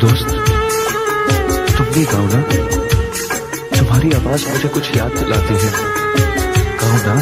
दोस्त, तुम भी गाओ ना। तुम्हारी आवाज मुझे कुछ याद दिलाती है। गाओ ना।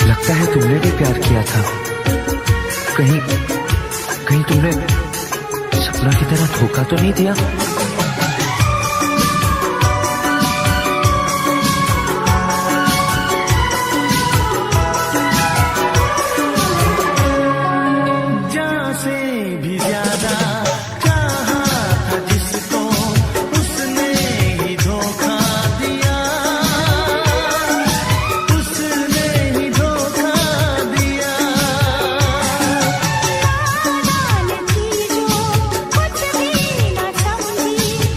लगता है तुमने भी प्यार किया था। कहीं कहीं तुमने सपना की तरह धोखा तो नहीं दिया? जान से भी ज्यादा चाहा था जिसको, उसने ही धोखा दिया, उसने ही धोखा दिया। नादान थी जो कुछ भी न समझी,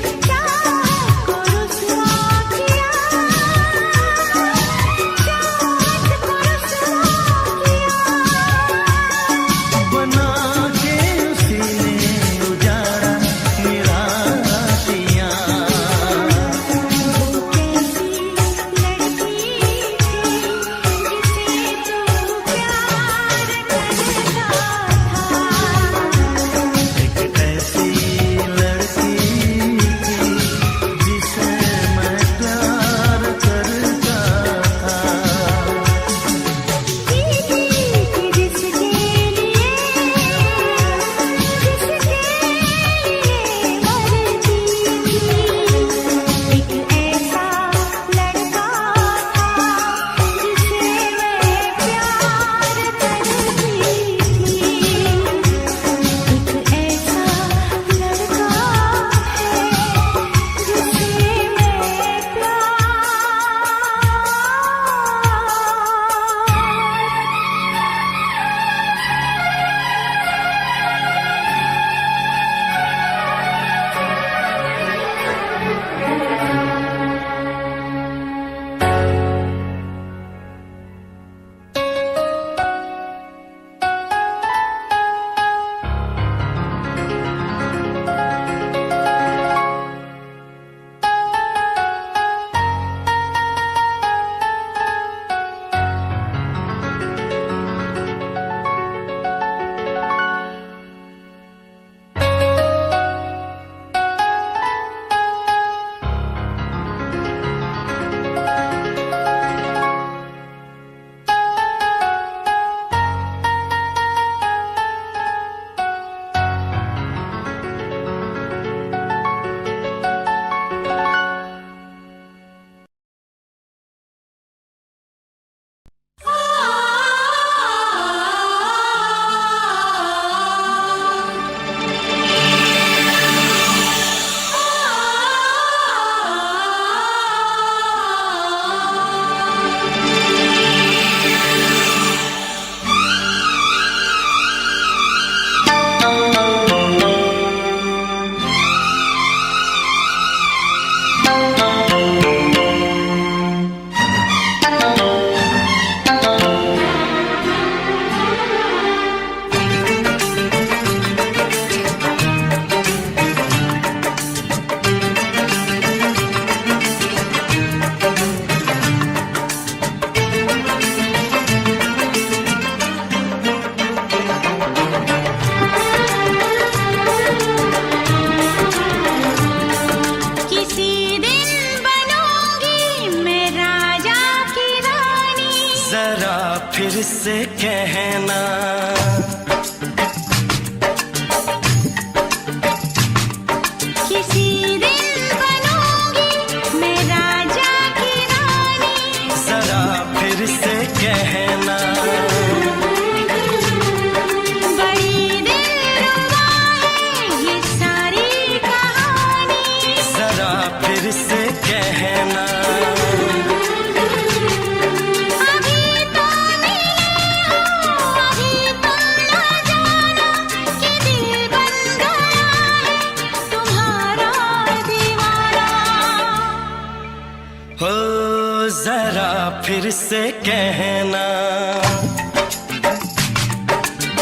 फिर से कहना,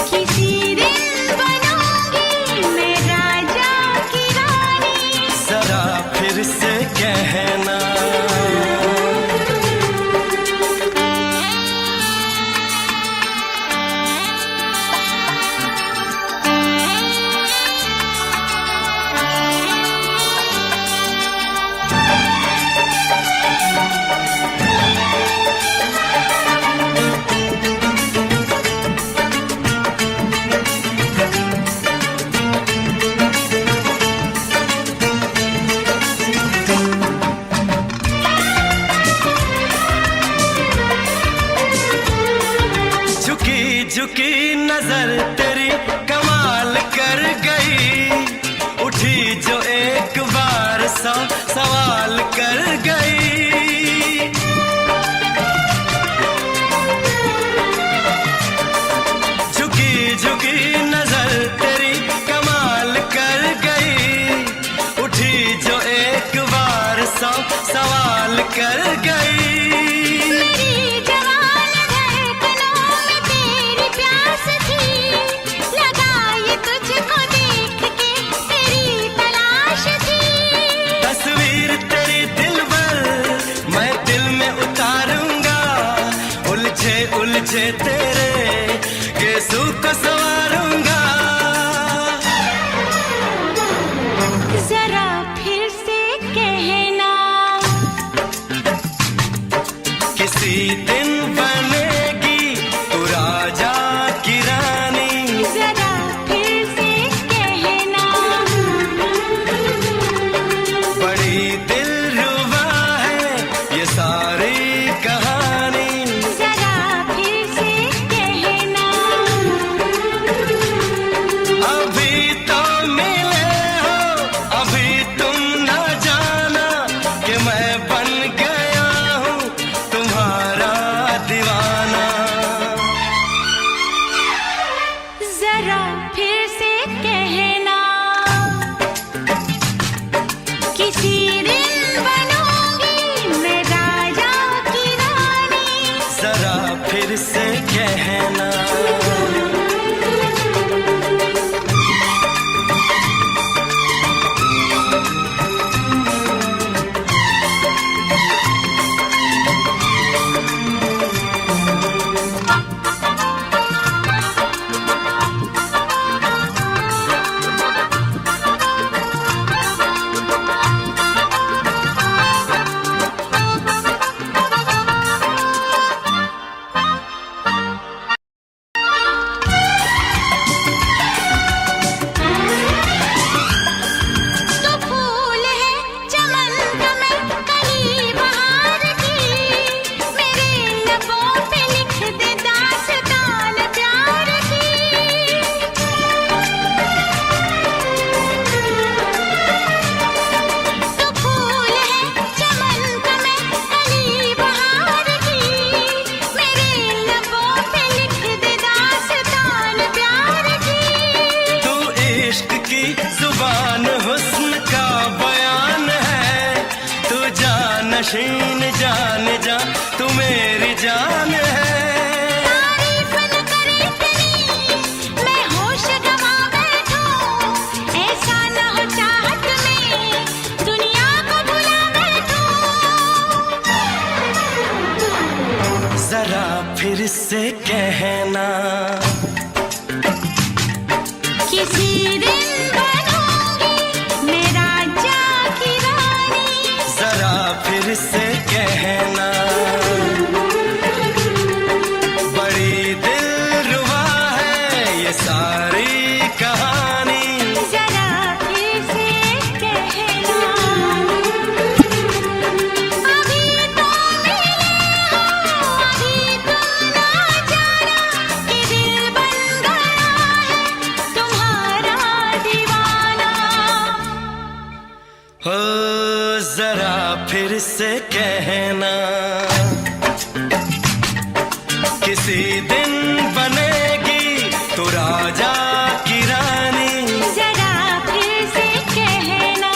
किसी दिन बनूंगी मैं राजा की रानी। जरा फिर से कहना, झुकी नजर तेरी कमाल कर गई, उठी जो एक बार सौ सवाल कर गई। झुकी झुकी नजर तेरी कमाल कर गई, उठी जो एक बार सौ सवाल कर गई। उलझे तेरे केसू को संवारूंगा, जरा फिर से कहना, किसी दिन बनेगी तू राजा की रानी। जरा फिर से कहना, बड़ी दिलरुबा है ये सारी कहानी। जरा फिर से कहना, किसी दिन बनूंगी मैं राजा की रानी। जरा फिर से कहना, जुबान हुस्न का बयान है, तू जानशीन जान जा तू मेरी जान है। तारीफ न करे तेरी मैं होश गवा बैठूं, ऐसा न हो चाहत में दुनिया को भुला बैठूं। जरा फिर से कहना, किसी दिन फिर से कहना, बड़ी दिलरुबा है ये सारी कहानी। जरा फिर से कहना, अभी तो मिले हो, अभी तुम ना जाना कि दिल बन गया है तुम्हारा दीवाना। हो जरा फिर से कहना, किसी दिन बनेगी तू राजा की रानी। जरा फिर से कहना,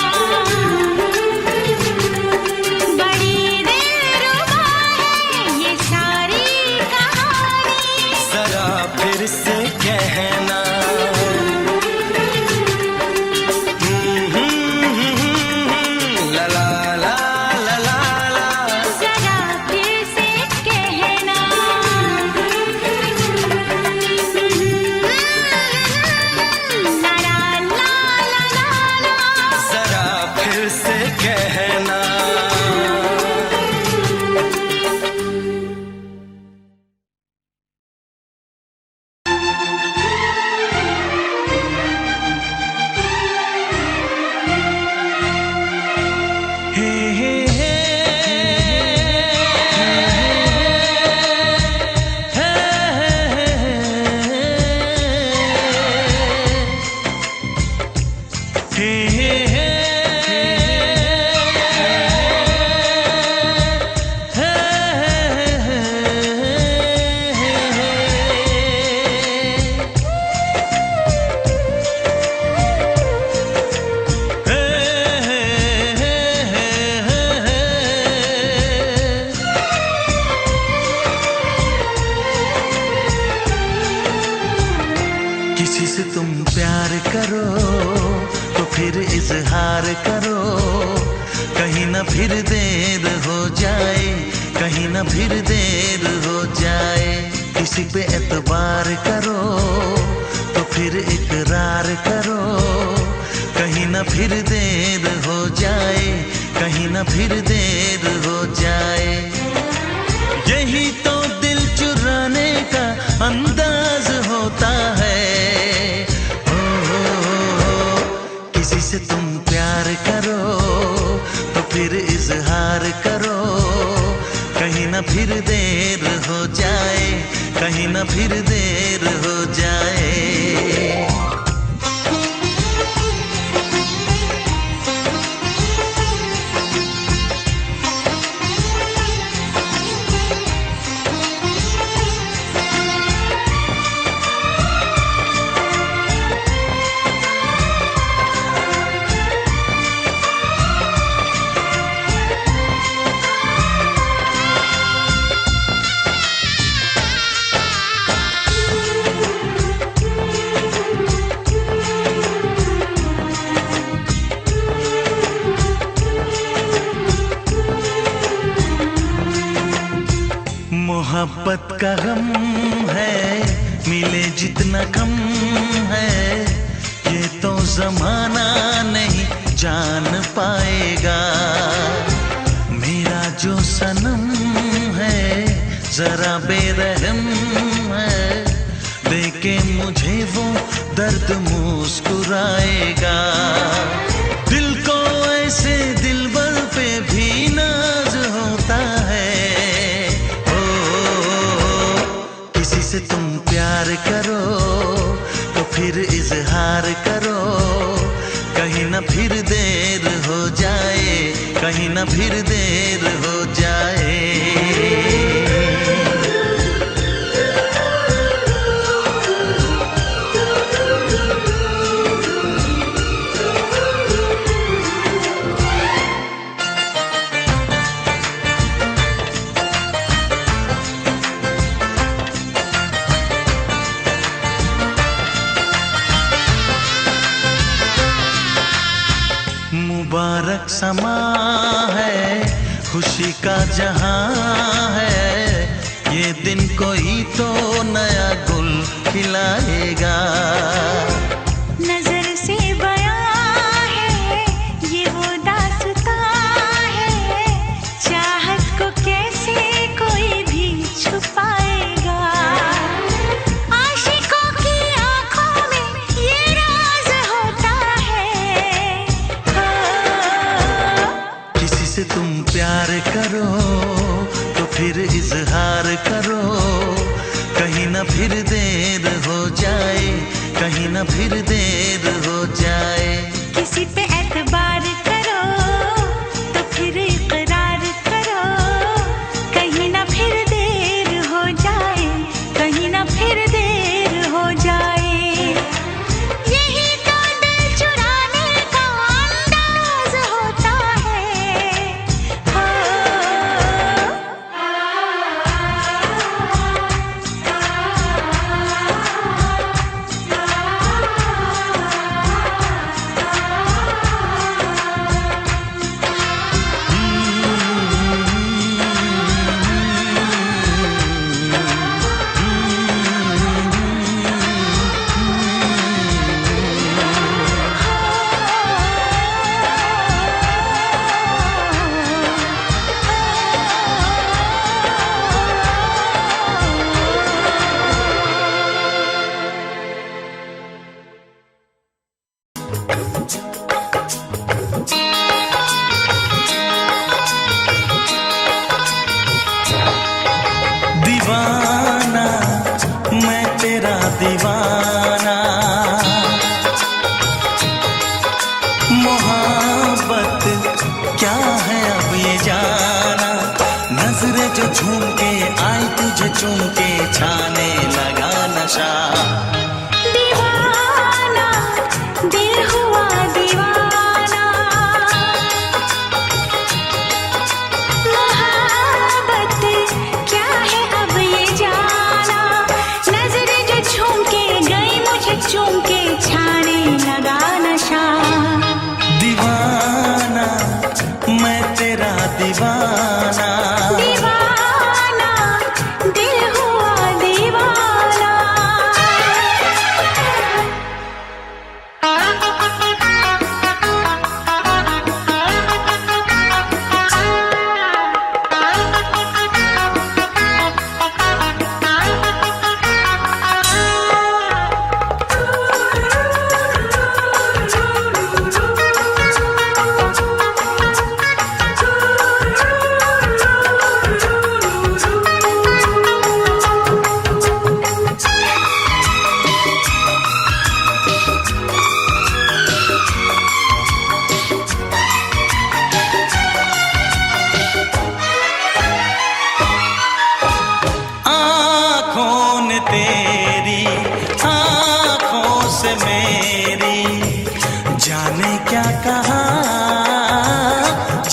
बड़ी दिलरुबा है ये किसी से तुम प्यार करो तो फिर इजहार करो, कहीं ना फिर देर हो जाए, कहीं ना फिर देर हो जाए। किसी पे एतबार करो तो फिर इकरार करो, कहीं ना फिर देर हो जाए, कहीं ना फिर देर हो जाए। यही तो दिल चुराने का अंदाज होता है। किसी से तुम प्यार करो तो फिर इजहार करो, कहीं ना फिर देर हो जाए, कहीं ना फिर देर हो जाए। मोहब्बत का गम है, मिले जितना कम है, ये तो जमाना नहीं जान पाएगा। मेरा जो सनम है जरा बेरहम है, देके मुझे वो दर्द मुस्कुराएगा। दिल को ऐसे दिलबर पे भी नाज होता है। किसी से तुम प्यार करो तो फिर इजहार करो, कहीं ना फिर देर हो जाए, कहीं ना फिर देर हो जाए। मुबारक समा है, खुशी का जहां है, ये दिन कोई तो नया गुल खिलाएगा। नजर से बयां है ये वो दास्तां है, चाहत को कैसे कोई भी छुपाएगा। आशिकों की आंखों में ये राज होता है। किसी से तुम प्यार करो तो फिर इजहार करो, कहीं ना फिर देर हो जाए, कहीं ना फिर देर हो जाए। किसी पे एतबार करो तो फिर इकरार करो, कहीं ना फिर देर हो जाए, कहीं ना फिर देर हो जाए। यही तो दिल चुराने का अंदाज होता है।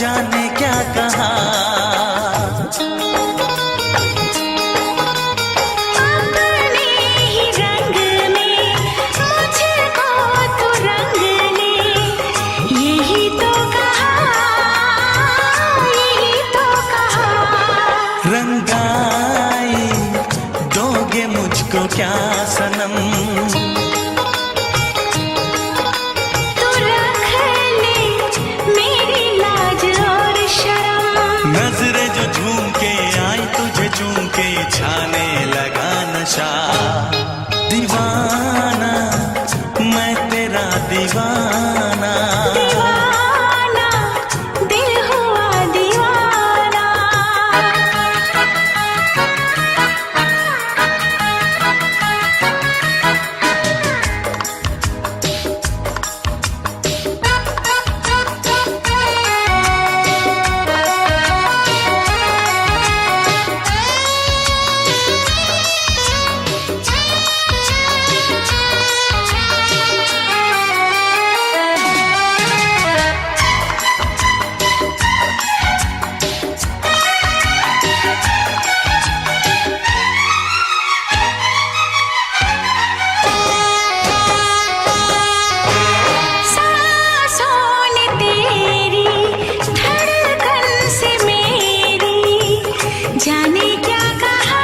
जाने क्या कहा। अपने ही रंग में मुझको तो रंग ले, यही तो कहा, यही तो कहा। रंगाई दोगे मुझको क्या सनम, तू रख ले मेरी लाज और शर्म। नजरें जो झूम के आई तुझे चूम के छाने लगा नशा। दीवाना मैं तेरा दीवाना, दीवाना दिल हुआ दीवाना। सांसों ने तेरी धड़कन से मेरी जाने क्या कहा,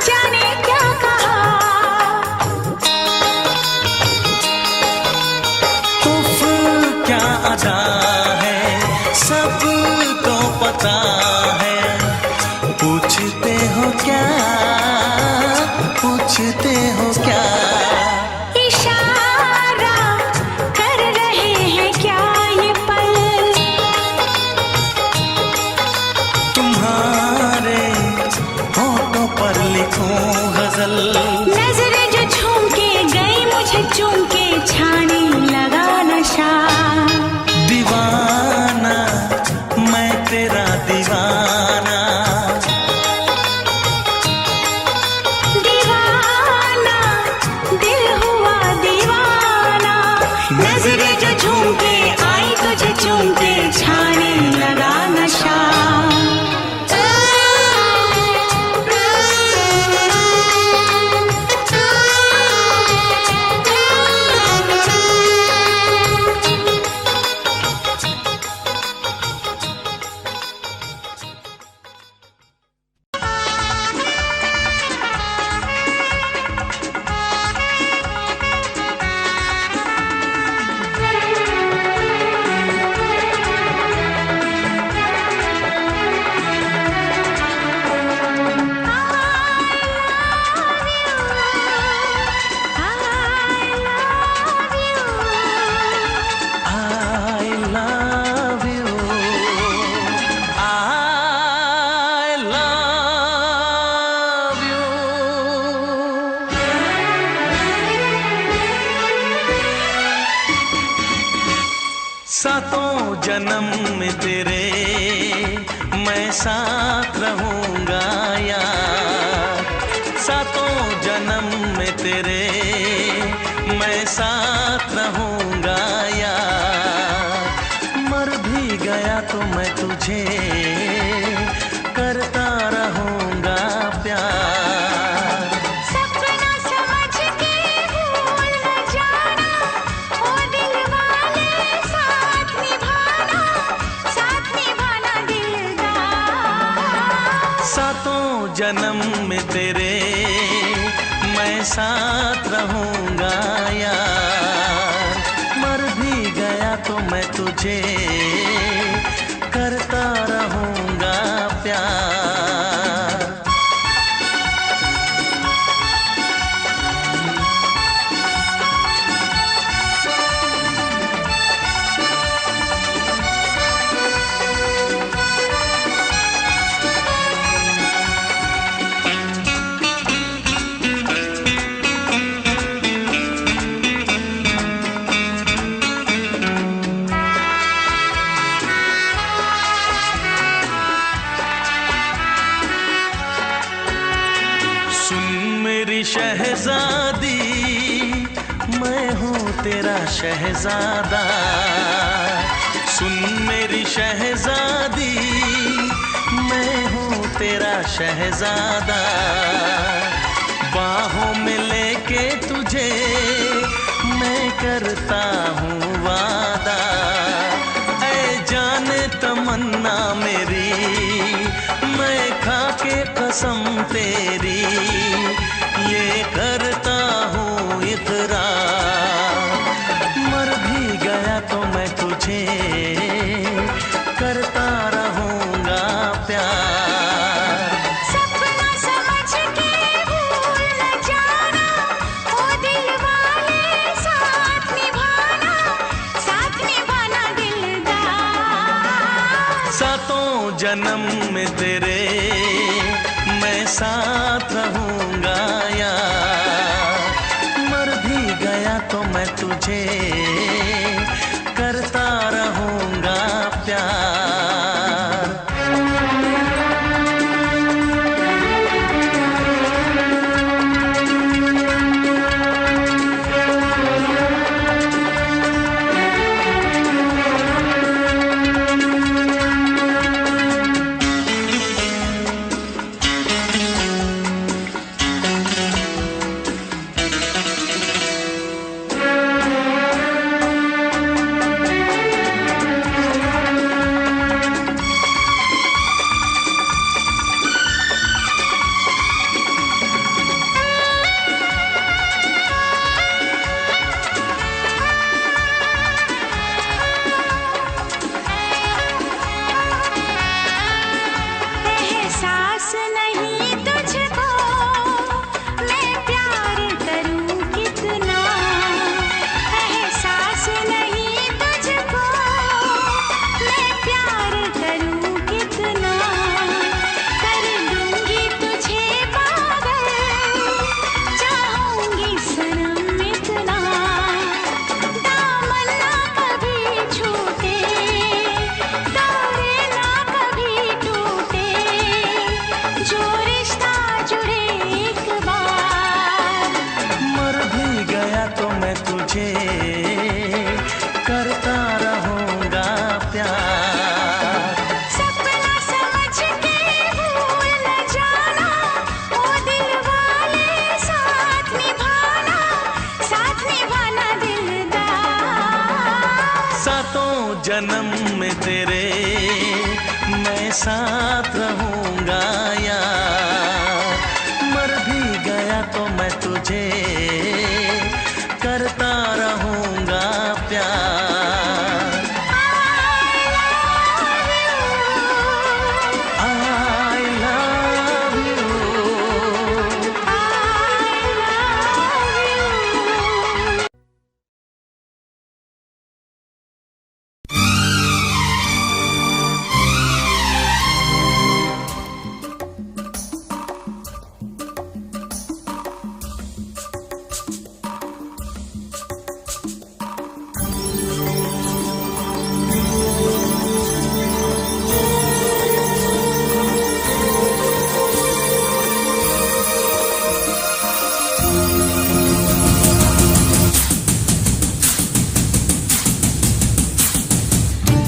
जाने क्या कहा। उफ क्या अदा है सबको पता है। पूछते हो क्या, पूछते हो क्या। इशारा कर रहे हैं क्या ये पल, तुम्हारे होठों पर लिखूं गजल। नजरें जो झूम के गई मुझे चूम के छाने लगा नशा। दीवाना मैं तेरा दीवाना, दीवाना दिल हुआ दीवाना। नजरें जो झूम के आई तुझे चूम के छाने लगा नशा। I love you, I love you। सातों जन्म में तेरे मैं साथ रहूंगा यार। सातों जन्म में तेरे मैं साथ रहूंगा यार। मर भी गया तो मैं तुझे करता रहूंगा प्यार। सपना समझ के भूल न जाना, ओ दिल वाले साथ निभाना दिलदार। सातों जन्म में तेरे मैं साथ रहूंगा यार। मर भी गया तो मैं तुझे करता रहूंगा प्यार। शहजादी मैं हूँ तेरा शहजादा। सुन शहजादी, मैं हूँ तेरा शहजादा। बाहों में लेके तुझे मैं करता हूँ वादा। ऐ जाने तमन्ना मेरी, मैं खा के कसम तेरी ये करता हूँ इकरार। मर भी गया तो मैं तुझे करता रहूँगा प्यार। सपना समझ के भूल न जाना, ओ दिल वाले साथ निभाना दिलदार। सातों जन्म में तेरे मैं साथ रहूँगा यार। मर भी गया तो मैं तुझे करता रहूँगा प्यार। एहसास नहीं तुझको मैं प्यार करूं कितना, एहसास नहीं तुझको मैं प्यार करूं कितना। कर दूंगी तुझे पागल, चाहूंगी सनम इतना। दामन ना कभी छूटे, तारे ना कभी टूटे, जो रिश्ता जुड़े एक बार। मर भी गया तो मैं तुझे करता रहूँगा प्यार। सपना समझ के भूल न जाना, ओ दिल वाले साथ निभाना दिलदार। सातों जन्म में तेरे मैं साथ रहूँगा यार। मर भी गया तो मैं तुझे करता रहूँगा प्यार। I love you।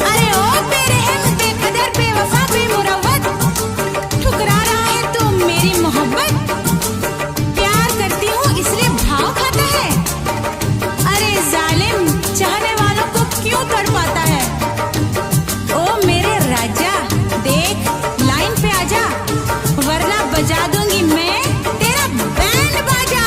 अरे ओ बेरहम बेकदर बेवफा बेमुरव्वत, ठुकरा रहा है तू मेरी मोहब्बत। प्यार करती हूँ इसलिए भाव खाता है, अरे जालिम चाहने वालों को क्यों तड़पाता है। ओ मेरे राजा देख लाइन पे आजा, वरना बजा दूंगी मैं तेरा बैंड बाजा।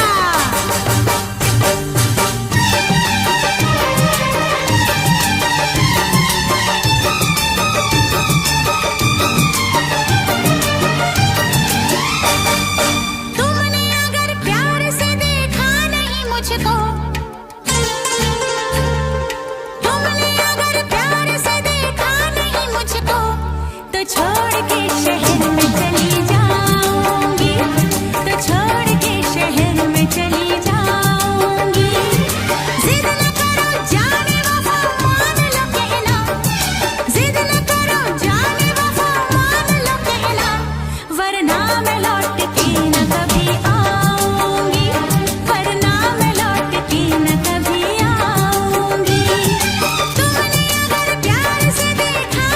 तुमने अगर प्यार से देखा नहीं मुझको, तुमने अगर प्यार से देखा नहीं मुझको, तो छोड़ के शहर में चली जाऊंगी, तो छोड़ के शहर में चली जाऊंगी। जिद न करो जाने वफा मान लो कहना, जिद न करो जाने वफा मान लो कहना, वरना मैं लौट के न कभी आऊंगी, वरना मैं लौट के न कभी आऊंगी। तुमने अगर प्यार से देखा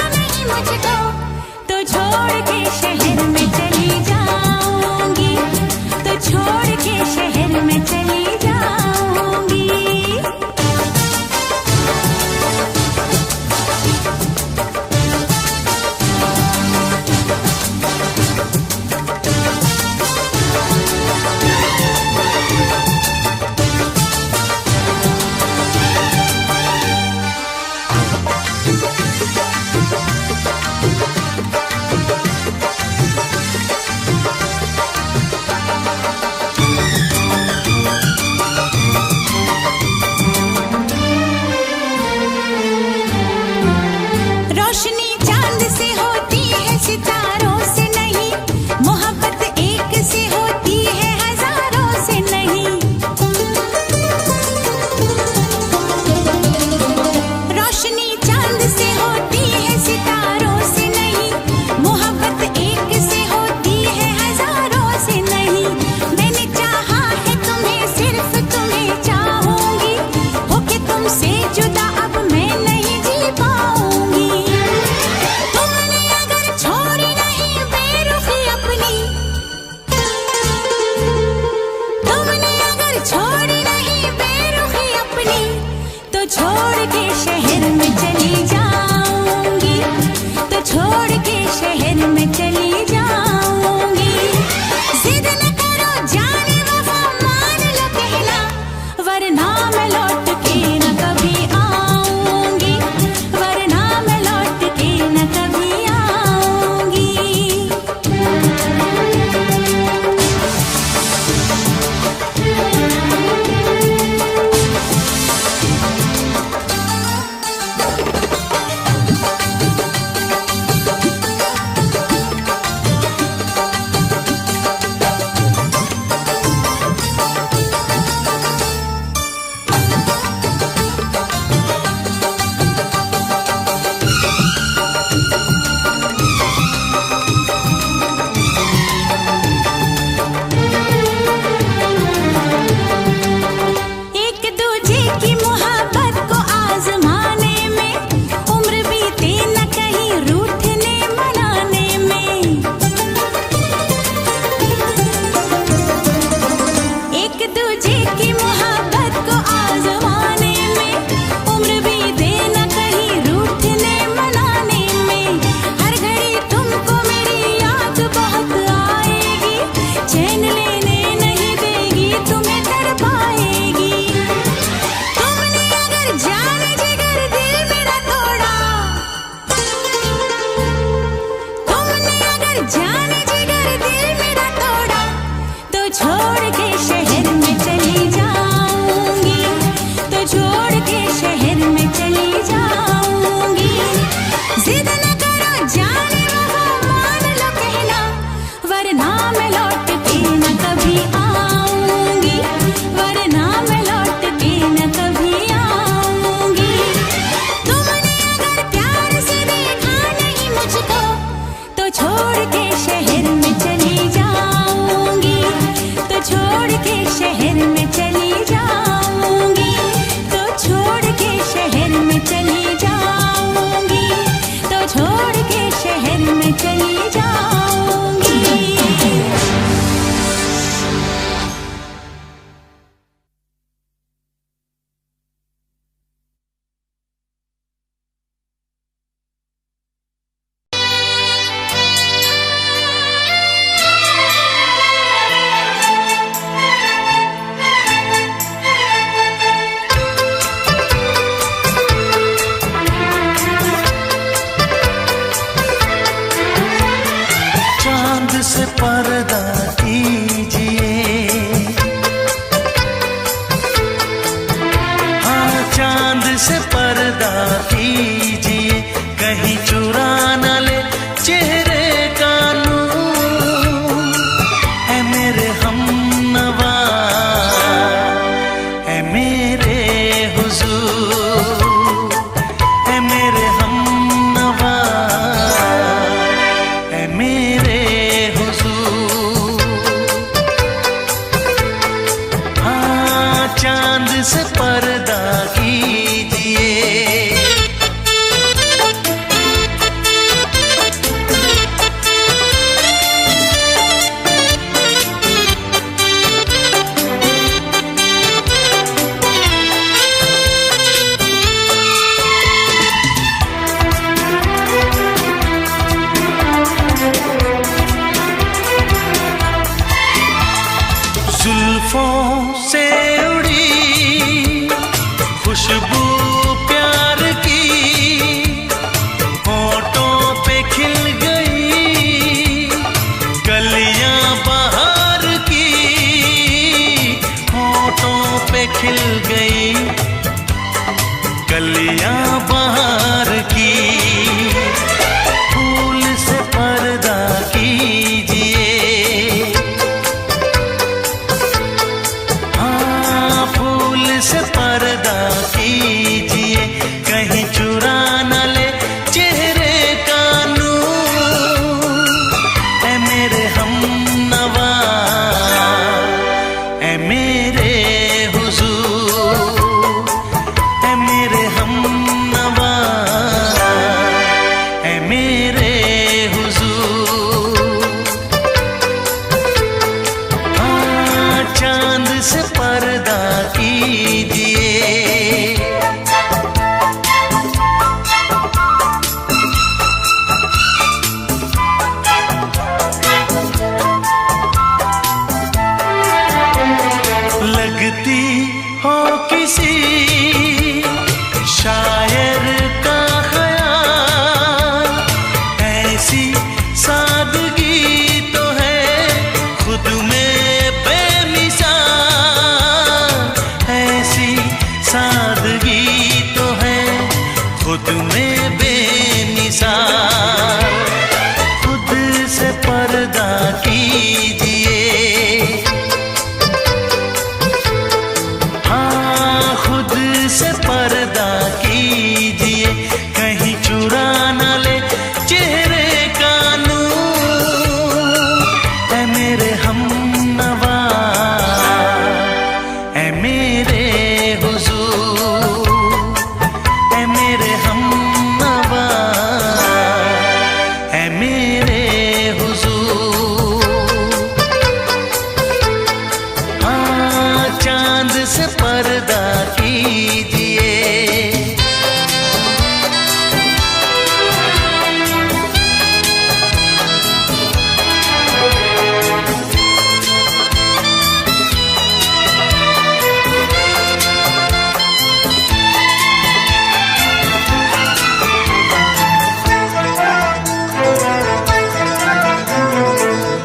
छोड़ के शहर में चली जाऊंगी, तो छोड़ के शहर में चली जाऊंगी। जिद न करो जाने वफा मान लो कहना, वरना मैं लौट के न कभी आऊंगी, वरना मैं लौट के न कभी आऊंगी। जाने जिगर दिल मेरा तोड़ा, तो छोड़ के शहर में चली जाऊंगी, तो छोड़ के शहर में चली जाऊंगी। जिद न करो जाने वफा मान लो कहना, वरना मैं लौट के न कभी आऊंगी, वरना मैं लौट के न कभी आऊंगी। तुमने अगर प्यार से देखा नहीं मुझको, तो छोड़ के शहर में चली जाऊंगी, तो छोड़ के शहर में चली जाऊंगी, तो छोड़ के शहर में चली जाऊंगी, तो छोड़ के शहर में चली जाऊंगी। चांद से पर्दा कीजिए, हाँ चांद से पर्दा कीजिए, कहीं चुरा न ले चेहरे का नूर। है मेरे हमनवा, है मेरे हुजूर, है मेरे हमनवा, है मेरे हुजूर। हाँ चांद से पर्दा कीजिए। जुल्फों से उड़ी खुशबू प्यार की, होठों पे खिल गई कलियां बहार की, होठों पे खिल गई कलियां बहार की। फूल से पर्दा कीजिए, से पर्दा कीजिए, कहीं चुरा न ले चेहरे का नूर। है मेरे हमनवा, है मेरे हुजूर, है मेरे हमनवा, किसी शायर का ख्याल, ऐसी सादगी तो है खुद में बेमिसाल, ऐसी सादगी तो है खुद में बेमिसाल। खुद से पर्दा कीजिए, हाँ खुद से पर्दा कीजिए, कहीं चुरा न ले चेहरे का नूर। ऐ मेरे हमनवा, ऐ मेरे हुजूर, ऐ मेरे हमनवा, ऐ मेरे हुजूर। हाँ चांद से पर्दा कीजिए,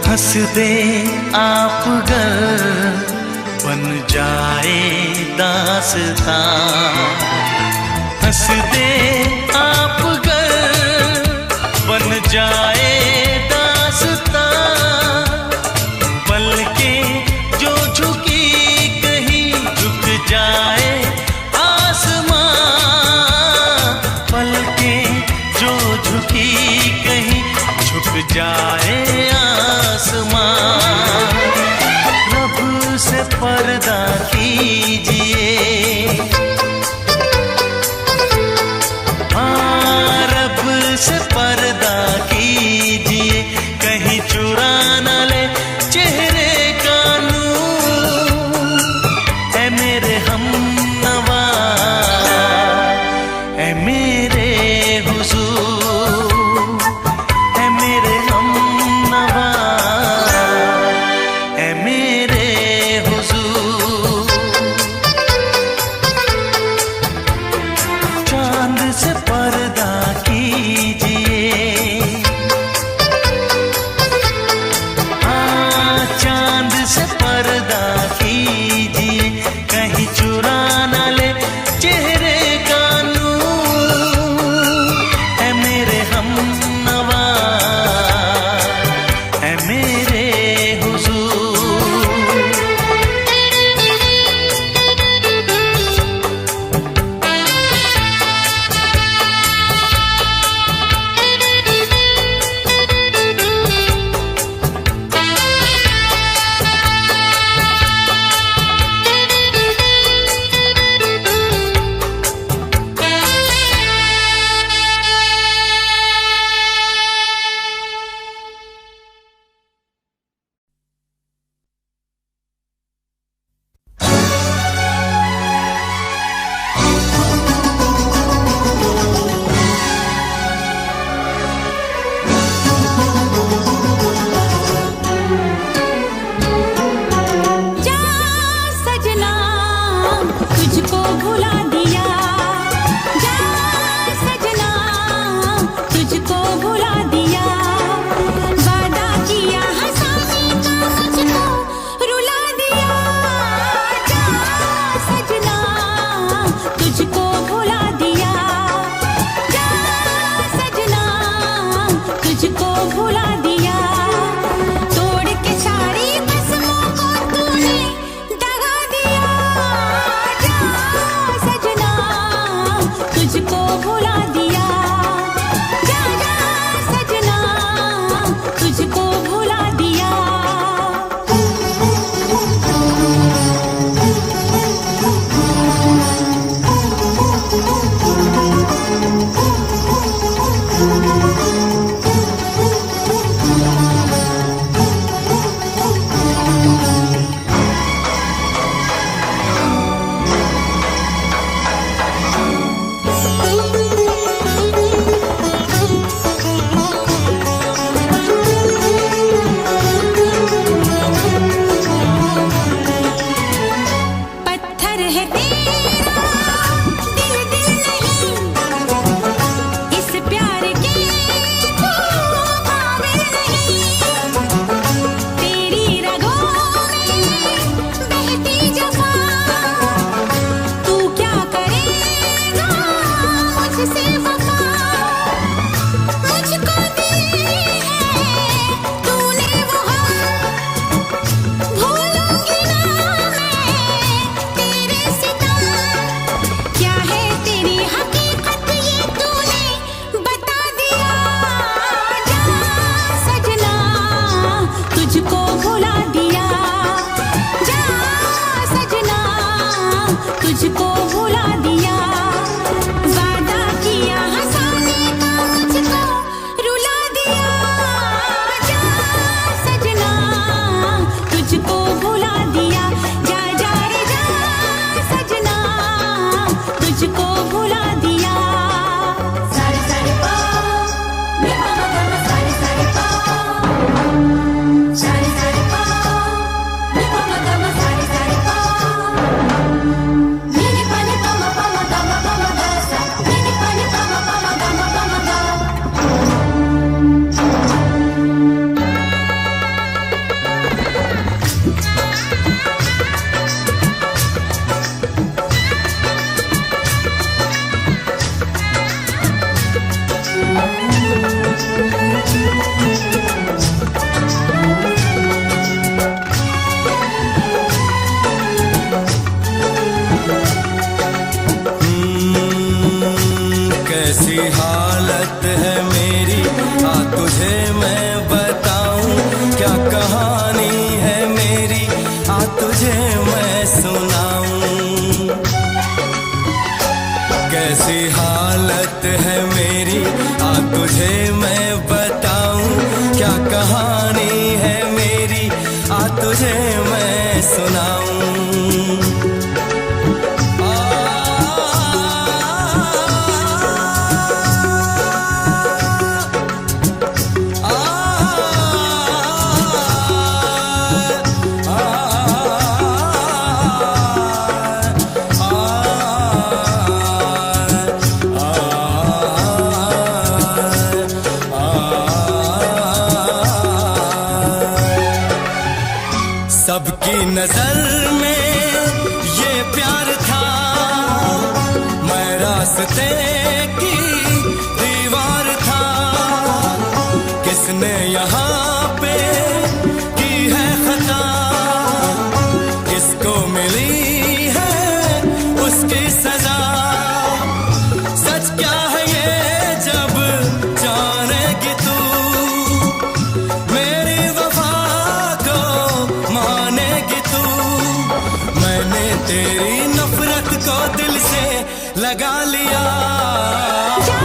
हंस दे आप गर बन जाए दास्तां, हंस दे आप गर बन जाए दास्तां। पलके जो झुकी कहीं झुक जाए आसमां, पलके जो झुकी कहीं झुक जाए आसमां। रब से पर्दा कीजिए, हाँ रब से पर्दा कीजिए, कहीं चुरा न ले चेहरे का नूर। ऐ मेरे हमनवा, ऐ मेरे हुजूर, ऐ मेरे हमनवा, ऐ मेरे हुजूर। चांद से पर्दा कीजिए, हाँ चांद से पर्दा कीजिए, कहीं चुरा न ले चेहरे का नूर। ऐ मेरे हमनवा, ऐ मेरे हुजूर। दिल दिल नहीं, इस प्यार के तू काबिल नहीं। तेरी रगों में बहती जफा, तू क्या करेगा मुझसे वफा। मुझको दी है तूने वो हम, भूलूंगी ना मैं तेरे सितम। क्या है तेरी हकीकत ये तूने बता दिया। जा सजना तुझको भुला दिया, जा सजना तुझको भुला दिया। वादा किया हंसाने का मुझको रुला दिया। जा सजना तुझको भुला दिया, जा जा रे जा सजना तुझको भुला दिया। सारे सारे पाओ मे पामा पामा, सारे सारे पाओ, सारे सारे पाओ मे पामा पामा, सारे सारे पाओ। मेरे पानी पामा पामा गामा पामा गा सा, मेरे पानी पामा पामा गामा पामा गा। कैसी हालत है मेरी, आ तुझे मैं बताऊं। क्या कहानी है मेरी, आ तुझे मैं सुनाऊं। कैसी हालत है मेरी, आ तुझे मैं बताऊं। क्या कहानी है मेरी, आ तुझे मैं सुनाऊं। सबकी नजर में ये प्यार था, मैं रास्ते की दीवार था। किसने यहाँ पे की है खता, किसको मिली है उसकी सजा। सच क्या है ये जब जानेगी तू, मेरी वफा को मानेगी तू। मैंने तेरी नफरत को दिल से लगा लिया। जा